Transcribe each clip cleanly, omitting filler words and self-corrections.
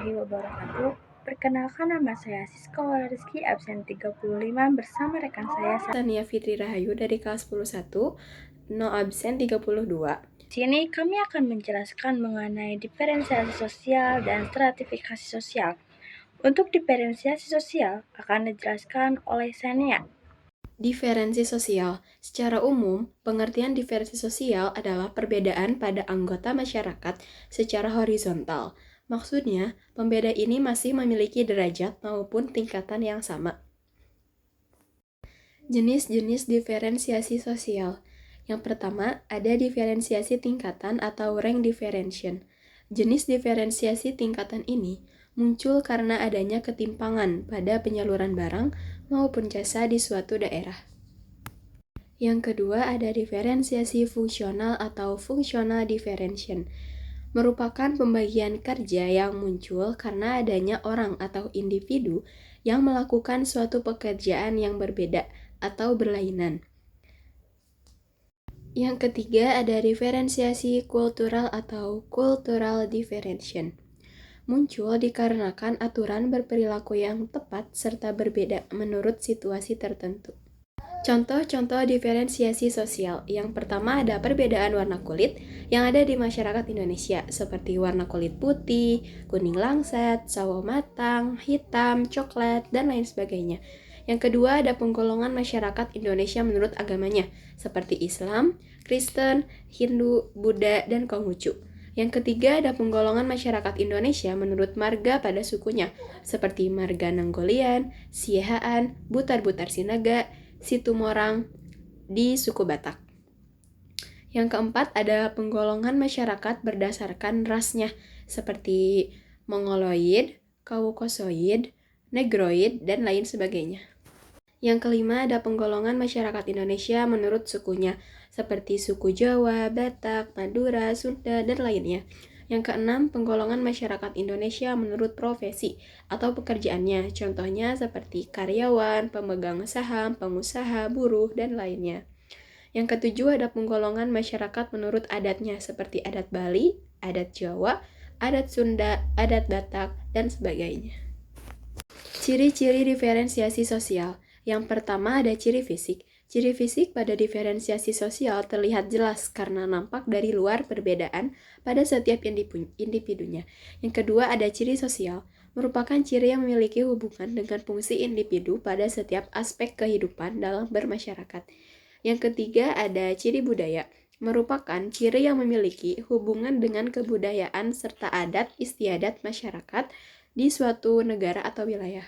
warahmatullahi wabarakatuh. Perkenalkan, nama saya Siska Rizky, absen 35 bersama rekan saya Tania Fitri Rahayu dari kelas 11, no absen 32. Di sini kami akan menjelaskan mengenai diferensiasi sosial dan stratifikasi sosial. Untuk diferensiasi sosial akan dijelaskan oleh Sania. Diferensi sosial. Secara umum, pengertian diferensi sosial adalah perbedaan pada anggota masyarakat secara horizontal. Maksudnya, pembeda ini masih memiliki derajat maupun tingkatan yang sama. Jenis-jenis diferensiasi sosial. Yang pertama, ada diferensiasi tingkatan atau rank differentiation. Jenis diferensiasi tingkatan ini muncul karena adanya ketimpangan pada penyaluran barang maupun jasa di suatu daerah. Yang kedua, ada diferensiasi fungsional atau functional differentiation, merupakan pembagian kerja yang muncul karena adanya orang atau individu yang melakukan suatu pekerjaan yang berbeda atau berlainan. Yang ketiga, ada diferensiasi kultural atau cultural differentiation, muncul dikarenakan aturan berperilaku yang tepat serta berbeda menurut situasi tertentu. Contoh-contoh diferensiasi sosial. Yang pertama ada perbedaan warna kulit yang ada di masyarakat Indonesia, seperti warna kulit putih, kuning langsat, sawo matang, hitam, coklat, dan lain sebagainya. Yang kedua ada penggolongan masyarakat Indonesia menurut agamanya, seperti Islam, Kristen, Hindu, Buddha, dan Konghucu. Yang ketiga ada penggolongan masyarakat Indonesia menurut marga pada sukunya, seperti marga Nanggolian, Siahaan, Butar-Butar Sinaga, Situmorang di suku Batak. Yang keempat ada penggolongan masyarakat berdasarkan rasnya, seperti Mongoloid, Kaukasoid, Negroid, dan lain sebagainya. Yang kelima ada penggolongan masyarakat Indonesia menurut sukunya, seperti suku Jawa, Batak, Madura, Sunda, dan lainnya. Yang keenam, penggolongan masyarakat Indonesia menurut profesi atau pekerjaannya, contohnya seperti karyawan, pemegang saham, pengusaha, buruh, dan lainnya. Yang ketujuh, ada penggolongan masyarakat menurut adatnya, seperti adat Bali, adat Jawa, adat Sunda, adat Batak, dan sebagainya. Ciri-ciri diferensiasi sosial. Yang pertama ada ciri fisik. Ciri fisik pada diferensiasi sosial terlihat jelas karena nampak dari luar perbedaan pada setiap individunya. Yang kedua ada ciri sosial, merupakan ciri yang memiliki hubungan dengan fungsi individu pada setiap aspek kehidupan dalam bermasyarakat. Yang ketiga ada ciri budaya, merupakan ciri yang memiliki hubungan dengan kebudayaan serta adat istiadat masyarakat di suatu negara atau wilayah.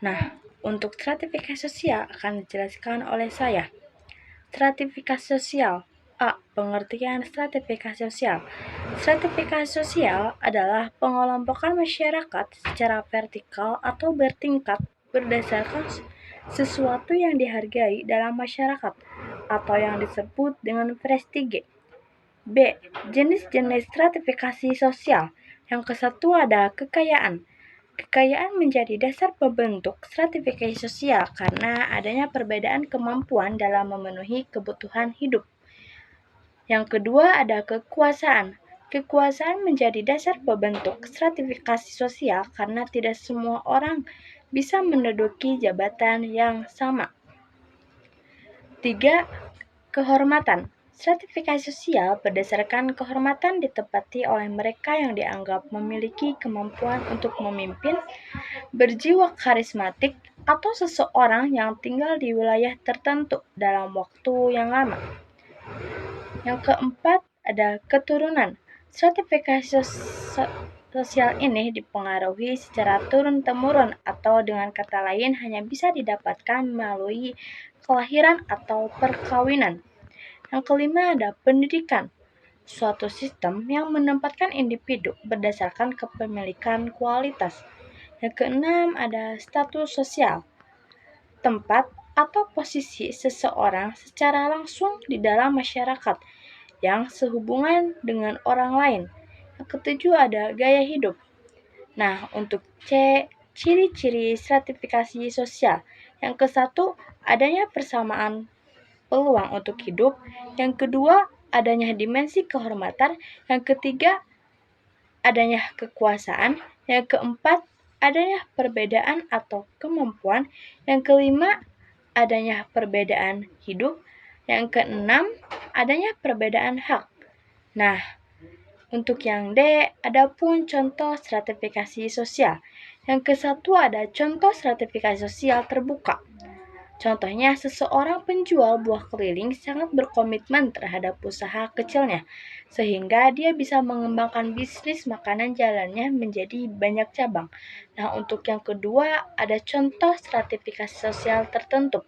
Nah, untuk stratifikasi sosial akan dijelaskan oleh saya. Stratifikasi sosial. A. Pengertian stratifikasi sosial. Stratifikasi sosial adalah pengelompokan masyarakat secara vertikal atau bertingkat berdasarkan sesuatu yang dihargai dalam masyarakat atau yang disebut dengan prestige. B. Jenis-jenis stratifikasi sosial. Yang kesatu ada kekayaan. Kekayaan menjadi dasar pembentuk stratifikasi sosial karena adanya perbedaan kemampuan dalam memenuhi kebutuhan hidup. Yang kedua ada kekuasaan. Kekuasaan menjadi dasar pembentuk stratifikasi sosial karena tidak semua orang bisa menduduki jabatan yang sama. 3. Kehormatan. Stratifikasi sosial berdasarkan kehormatan ditempati oleh mereka yang dianggap memiliki kemampuan untuk memimpin, berjiwa karismatik, atau seseorang yang tinggal di wilayah tertentu dalam waktu yang lama. Yang keempat ada keturunan. Stratifikasi sosial ini dipengaruhi secara turun-temurun atau dengan kata lain hanya bisa didapatkan melalui kelahiran atau perkawinan. Yang kelima ada pendidikan, suatu sistem yang menempatkan individu berdasarkan kepemilikan kualitas. Yang keenam ada status sosial, tempat atau posisi seseorang secara langsung di dalam masyarakat yang sehubungan dengan orang lain. Yang ketujuh ada gaya hidup. Nah, untuk C, ciri-ciri stratifikasi sosial. Yang kesatu adanya persamaan peluang untuk hidup. Yang kedua, adanya dimensi kehormatan. Yang ketiga, adanya kekuasaan. Yang keempat, adanya perbedaan atau kemampuan. Yang kelima, adanya perbedaan hidup. Yang keenam, adanya perbedaan hak. Nah, untuk yang D, ada pun contoh stratifikasi sosial. Yang ke-1 ada contoh stratifikasi sosial terbuka. Contohnya, seseorang penjual buah keliling sangat berkomitmen terhadap usaha kecilnya, sehingga dia bisa mengembangkan bisnis makanan jalannya menjadi banyak cabang. Nah, untuk yang kedua, ada contoh stratifikasi sosial tertentu.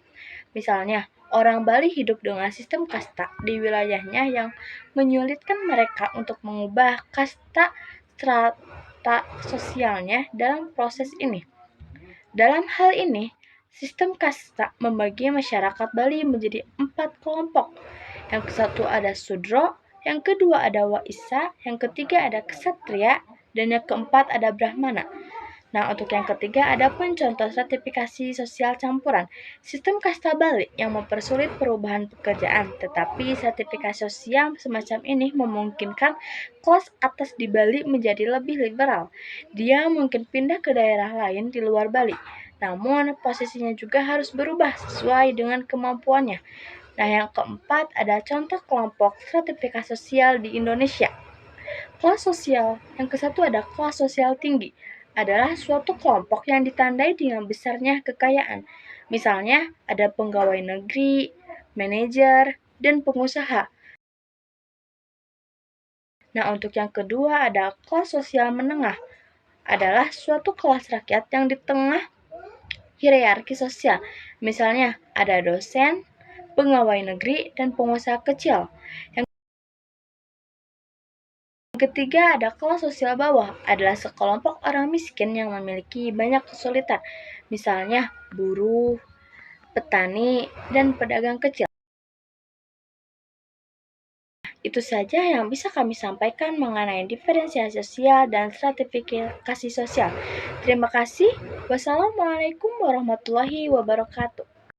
Misalnya, orang Bali hidup dengan sistem kasta di wilayahnya yang menyulitkan mereka untuk mengubah kasta strata sosialnya dalam proses ini. Dalam hal ini, sistem kasta membagi masyarakat Bali menjadi 4 kelompok. Yang ke-1 ada Sudro, yang kedua ada Waisa, yang ketiga ada Ksatria, dan yang keempat ada Brahmana. Nah, untuk yang ketiga ada pun contoh stratifikasi sosial campuran. Sistem kasta Bali yang mempersulit perubahan pekerjaan, tetapi stratifikasi sosial semacam ini memungkinkan kelas atas di Bali menjadi lebih liberal. Dia mungkin pindah ke daerah lain di luar Bali, namun posisinya juga harus berubah sesuai dengan kemampuannya. Nah, yang keempat ada contoh kelompok stratifikasi sosial di Indonesia. Kelas sosial yang ke-1 ada kelas sosial tinggi, adalah suatu kelompok yang ditandai dengan besarnya kekayaan. Misalnya, ada pegawai negeri, manajer, dan pengusaha. Nah, untuk yang kedua ada kelas sosial menengah, adalah suatu kelas rakyat yang di tengah hierarki sosial. Misalnya, ada dosen, pegawai negeri, dan pengusaha kecil. Yang ketiga ada kelas sosial bawah, adalah sekelompok orang miskin yang memiliki banyak kesulitan, misalnya buruh, petani, dan pedagang kecil. Itu saja yang bisa kami sampaikan mengenai diferensiasi sosial dan stratifikasi sosial. Terima kasih. Wassalamualaikum warahmatullahi wabarakatuh.